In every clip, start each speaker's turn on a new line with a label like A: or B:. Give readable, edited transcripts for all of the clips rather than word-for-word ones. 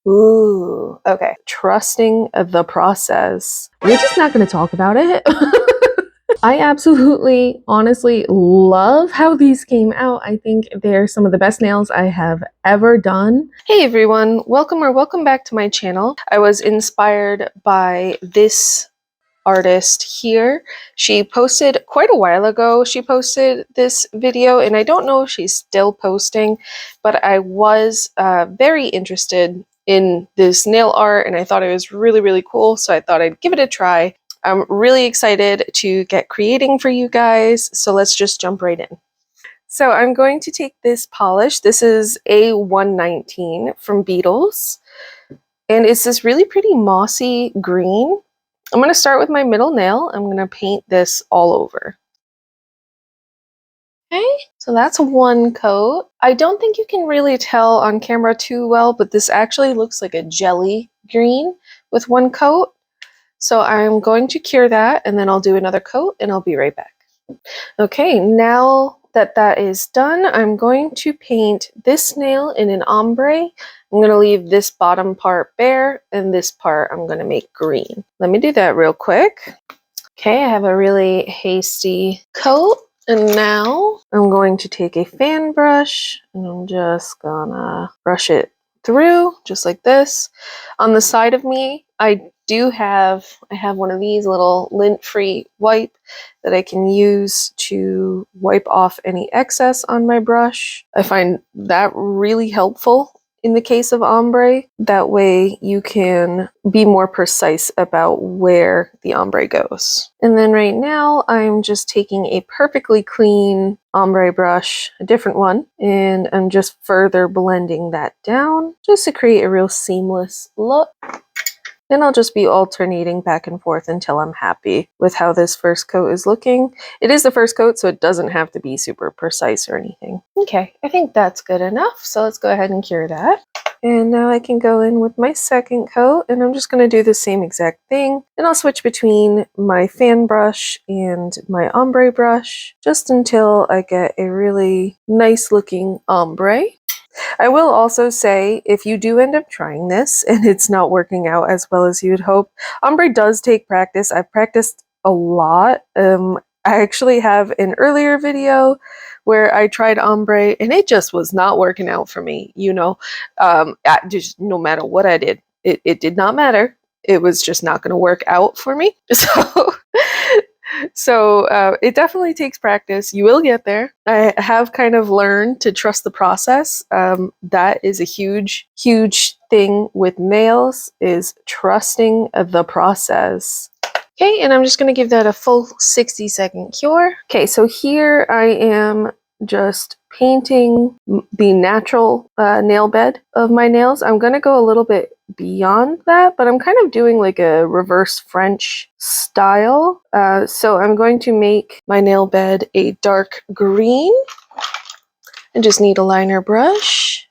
A: Ooh, okay. Trusting the process. We're just not going to talk about it. I absolutely, honestly love how these came out. I think they're some of the best nails I have ever done. Hey everyone, welcome back to my channel. I was inspired by this artist here. She posted quite a while ago. She posted this video, and I don't know if she's still posting, but I was very interested in this nail art, and I thought it was really cool, so I thought I'd give it a try. I'm really excited to get creating for you guys, so let's just jump right in. So I'm going to take this polish. This is A119 from Beetles, and it's this really pretty mossy green. I'm going to start with my middle nail. I'm going to paint this all over. Okay, so that's one coat. I don't think you can really tell on camera too well, but this actually looks like a jelly green with one coat. So I'm going to cure that, and then I'll do another coat, and I'll be right back. Okay, now that that is done, I'm going to paint this nail in an ombre. I'm going to leave this bottom part bare, and this part I'm going to make green. Let me do that real quick. Okay, I have a really hasty coat, and now I'm going to take a fan brush, and I'm just gonna brush it through, just like this. On the side of me, I have one of these little lint-free wipe that I can use to wipe off any excess on my brush. I find that really helpful in the case of ombre. That way you can be more precise about where the ombre goes. And then right now I'm just taking a perfectly clean ombre brush, a different one, and I'm just further blending that down just to create a real seamless look. Then I'll just be alternating back and forth until I'm happy with how this first coat is looking. It is the first coat, so it doesn't have to be super precise or anything. Okay, I think that's good enough, so let's go ahead and cure that. And now I can go in with my second coat, and I'm just going to do the same exact thing. And I'll switch between my fan brush and my ombre brush, just until I get a really nice looking ombre. I will also say, if you do end up trying this and it's not working out as well as you'd hope, ombre does take practice. I've practiced a lot. I actually have an earlier video where I tried ombre and it just was not working out for me, you know. Just no matter what I did, it did not matter. It was just not going to work out for me. So it definitely takes practice. You will get there. I have kind of learned to trust the process. That is a huge thing with nails, is trusting the process. Okay, and I'm just going to give that a full 60-second cure. Okay, so here I am just painting the natural nail bed of my nails. I'm going to go a little bit beyond that, but I'm kind of doing like a reverse French style. So I'm going to make my nail bed a dark green. I just need a liner brush.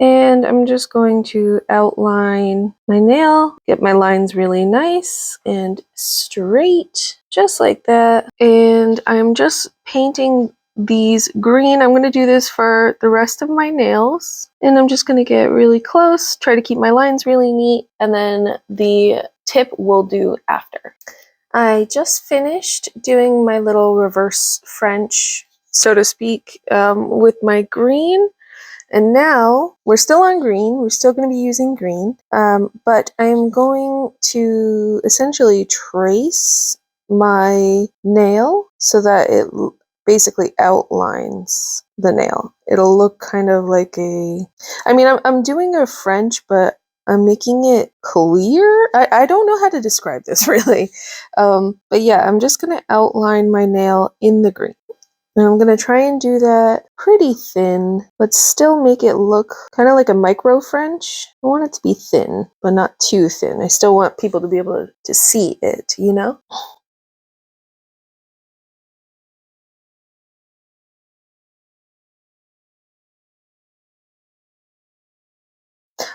A: And I'm just going to outline my nail, get my lines really nice and straight, just like that. And I'm just painting these green. I'm going to do this for the rest of my nails. And I'm just going to get really close, try to keep my lines really neat, and then the tip will do after. I just finished doing my little reverse French, so to speak, with my green. And now we're still on green. We're still going to be using green, but I'm going to essentially trace my nail so that it basically outlines the nail. It'll look kind of like I'm doing a French, but I'm making it clear. I don't know how to describe this really. But yeah, I'm just going to outline my nail in the green. And I'm going to try and do that pretty thin, but still make it look kind of like a micro French. I want it to be thin, but not too thin. I still want people to be able to see it, you know?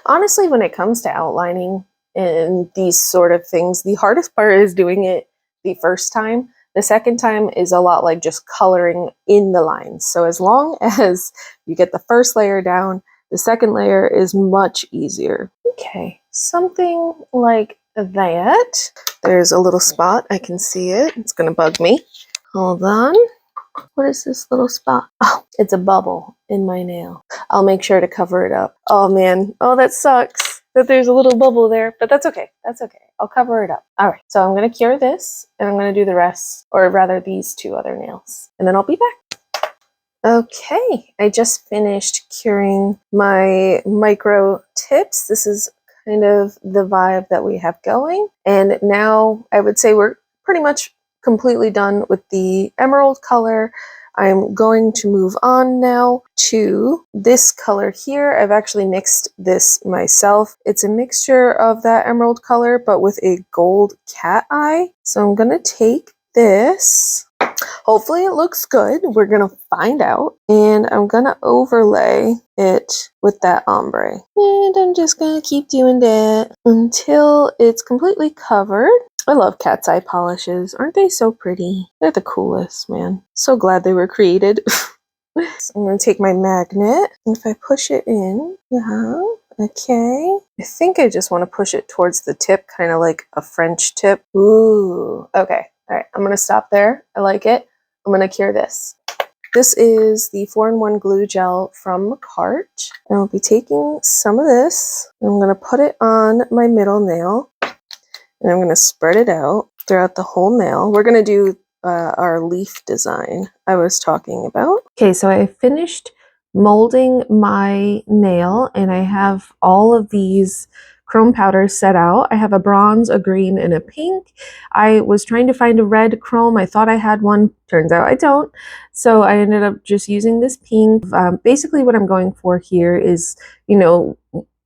A: Honestly, when it comes to outlining and these sort of things, the hardest part is doing it the first time. The second time is a lot like just coloring in the lines. So as long as you get the first layer down, The second layer is much easier. Okay, something like that. There's a little spot. I can see it. It's gonna bug me. Hold on. What is this little spot? Oh, it's a bubble in my nail. I'll make sure to cover it up. Oh man, oh that sucks that there's a little bubble there, but that's okay. That's okay. I'll cover it up. All right, so I'm gonna cure this and I'm gonna do the rest, or rather these two other nails, and then I'll be back. Okay, I just finished curing my micro tips. This is kind of the vibe that we have going. And now I would say we're pretty much completely done with the emerald color. I'm going to move on now to this color here. I've actually mixed this myself. It's a mixture of that emerald color, but with a gold cat eye. So I'm gonna take this. Hopefully it looks good. We're gonna find out. And I'm gonna overlay it with that ombre. And I'm just gonna keep doing that until it's completely covered. I love cat's eye polishes. Aren't they so pretty? They're the coolest, man. So glad they were created. So I'm gonna take my magnet. If I push it in, yeah, okay. I think I just wanna push it towards the tip, kind of like a French tip. Ooh, okay. All right, I'm gonna stop there. I like it. I'm gonna cure this. This is the 4-in-1 glue gel from Cart. And I'll be taking some of this. And I'm gonna put it on my middle nail. And I'm gonna spread it out throughout the whole nail. We're gonna do our leaf design I was talking about. Okay, so I finished molding my nail and I have all of these chrome powders set out. I have a bronze, a green, and a pink. I was trying to find a red chrome. I thought I had one. Turns out I don't. So I ended up just using this pink. Basically what I'm going for here is, you know,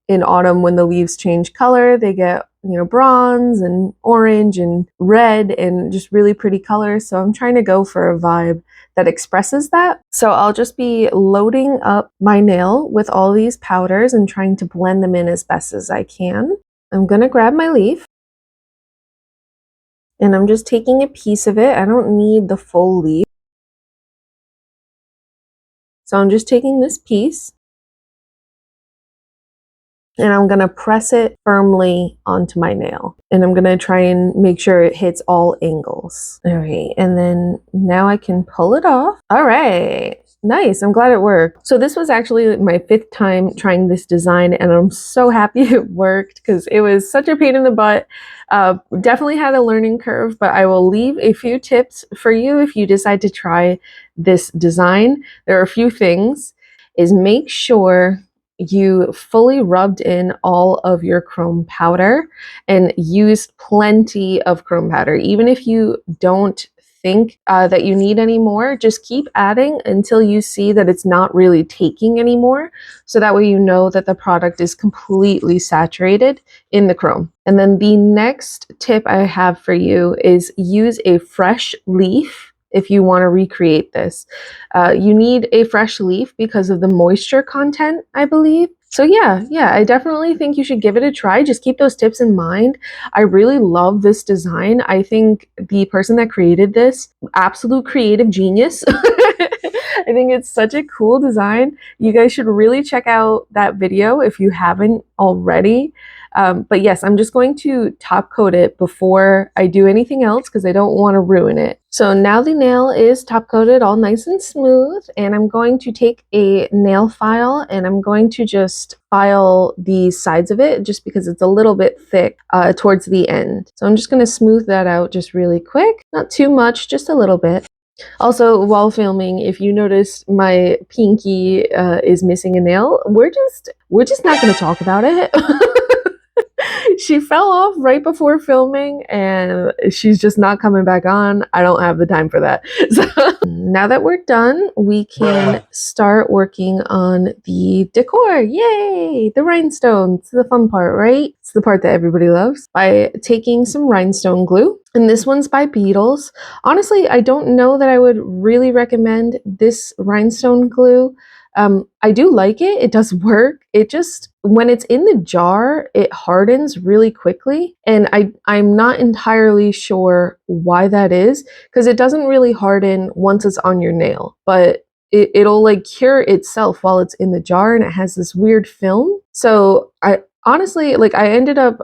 A: in autumn when the leaves change color, they get, you know, bronze and orange and red and just really pretty colors. So I'm trying to go for a vibe that expresses that. So I'll just be loading up my nail with all these powders and trying to blend them in as best as I can. I'm gonna grab my leaf and I'm just taking a piece of it. I don't need the full leaf. So I'm just taking this piece and I'm gonna press it firmly onto my nail. And I'm gonna try and make sure it hits all angles. All right, and then now I can pull it off. All right, nice, I'm glad it worked. So this was actually my 5th time trying this design and I'm so happy it worked because it was such a pain in the butt. Definitely had a learning curve, but I will leave a few tips for you if you decide to try this design. There are a few things, is make sure you fully rubbed in all of your chrome powder and use plenty of chrome powder. Even if you don't think that you need any more, just keep adding until you see that it's not really taking anymore. So that way you know that the product is completely saturated in the chrome. And then the next tip I have for you is use a fresh leaf. If you want to recreate this, you need a fresh leaf because of the moisture content, I believe. So yeah, I definitely think you should give it a try. Just keep those tips in mind. I really love this design. I think the person that created this, absolute creative genius. I think it's such a cool design. You guys should really check out that video if you haven't already. But yes, I'm just going to top coat it before I do anything else because I don't want to ruin it. So now the nail is top coated all nice and smooth, and I'm going to take a nail file and I'm going to just file the sides of it just because it's a little bit thick towards the end. So I'm just going to smooth that out just really quick, not too much, just a little bit. Also, while filming, if you notice my pinky is missing a nail, we're just not going to talk about it. She fell off right before filming and she's just not coming back on. I don't have the time for that. So now that we're done, we can start working on the decor. Yay! The rhinestones, the fun part, right? It's the part that everybody loves. By taking some rhinestone glue, and this one's by Beetles. Honestly, I don't know that I would really recommend this rhinestone glue. I do like it. It does work. It just, when it's in the jar, it hardens really quickly. And I'm not entirely sure why that is, because it doesn't really harden once it's on your nail. But it'll like cure itself while it's in the jar, and it has this weird film. So I honestly, like, I ended up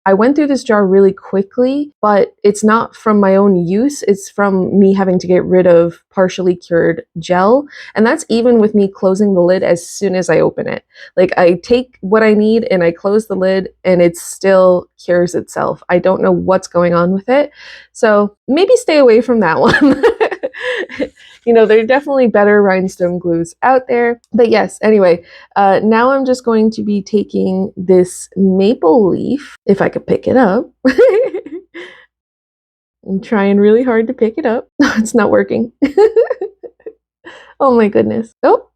A: I went through this jar really quickly, but it's not from my own use. It's from me having to get rid of partially cured gel. And that's even with me closing the lid as soon as I open it. Like, I take what I need and I close the lid and it still cures itself. I don't know what's going on with it. So maybe stay away from that one. You know, there are definitely better rhinestone glues out there. But yes, anyway, now I'm just going to be taking this maple leaf, if I could pick it up. I'm trying really hard to pick it up. It's not working. Oh my goodness. Oh.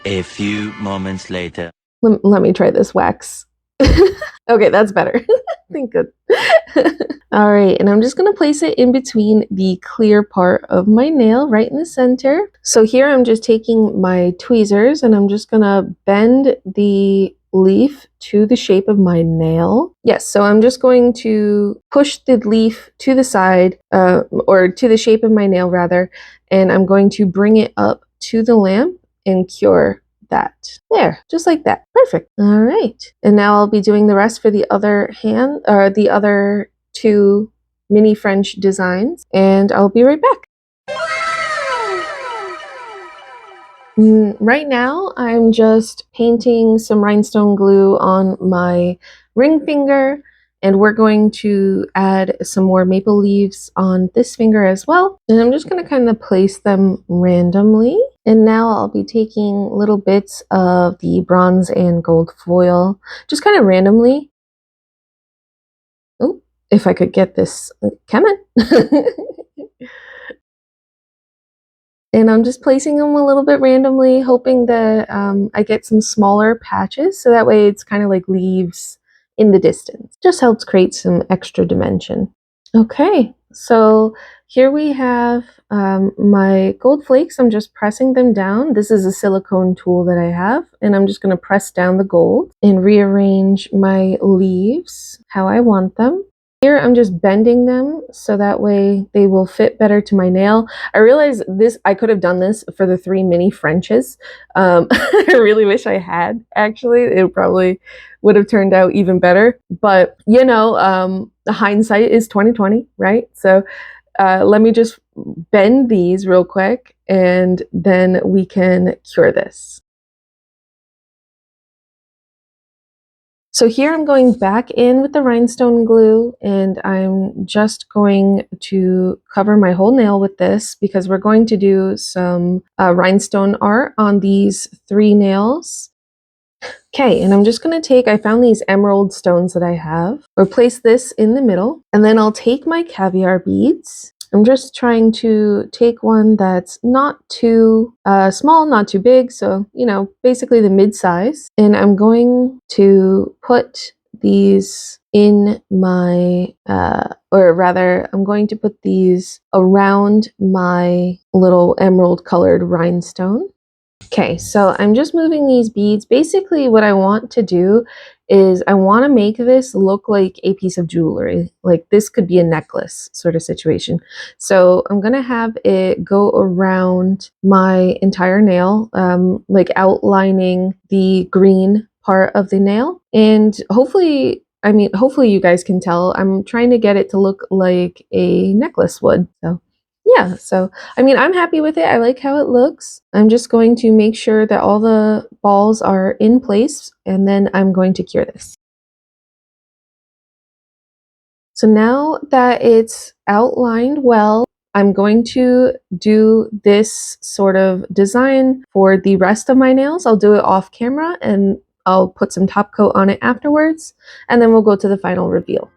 B: A few moments later.
A: Let me try this wax. Okay, that's better. Thank good. All right, and I'm just going to place it in between the clear part of my nail, right in the center. So here I'm just taking my tweezers and I'm just going to bend the leaf to the shape of my nail. Yes, so I'm just going to push the leaf to the side, or to the shape of my nail rather, and I'm going to bring it up to the lamp and cure that. There, just like that. Perfect. All right. And now I'll be doing the rest for the other hand, or the other two mini French designs, and I'll be right back. Right now, I'm just painting some rhinestone glue on my ring finger, and we're going to add some more maple leaves on this finger as well. And I'm just going to kind of place them randomly. And now I'll be taking little bits of the bronze and gold foil, just kind of randomly. Oh, if I could get this, come on. And I'm just placing them a little bit randomly, hoping that I get some smaller patches, so that way it's kind of like leaves in the distance. Just helps create some extra dimension. Okay, so here we have my gold flakes. I'm just pressing them down. This is a silicone tool that I have, and I'm just going to press down the gold and rearrange my leaves how I want them. Here I'm just bending them so that way they will fit better to my nail. I realize this, I could have done this for the 3 mini Frenches. I really wish I had, actually. It probably would have turned out even better. But, you know, the hindsight is 2020, right? So let me just bend these real quick and then we can cure this. So here I'm going back in with the rhinestone glue, and I'm just going to cover my whole nail with this because we're going to do some rhinestone art on these 3 nails. Okay, and I'm just going to take, I found these emerald stones that I have, or place this in the middle, and then I'll take my caviar beads. I'm just trying to take one that's not too small, not too big, so, you know, basically the mid-size. And I'm going to put these in my, or rather, I'm going to put these around my little emerald colored rhinestone. Okay, so I'm just moving these beads. Basically, what I want to do is I want to make this look like a piece of jewelry. Like this could be a necklace sort of situation. So I'm going to have it go around my entire nail, like outlining the green part of the nail. And hopefully, I mean, hopefully you guys can tell, I'm trying to get it to look like a necklace would. So yeah, so I mean, I'm happy with it. I like how it looks. I'm just going to make sure that all the balls are in place, and then I'm going to cure this. So now that it's outlined well, I'm going to do this sort of design for the rest of my nails. I'll do it off camera and I'll put some top coat on it afterwards, and then we'll go to the final reveal.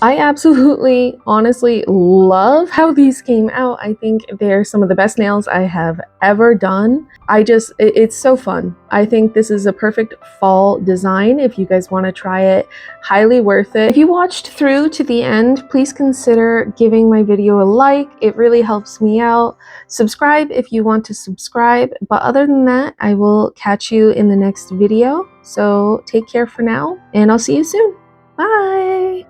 A: I absolutely, honestly love how these came out. I think they're some of the best nails I have ever done. It's so fun. I think this is a perfect fall design. If you guys want to try it, highly worth it. If you watched through to the end, please consider giving my video a like. It really helps me out. Subscribe if you want to subscribe. But other than that, I will catch you in the next video. So take care for now, and I'll see you soon. Bye!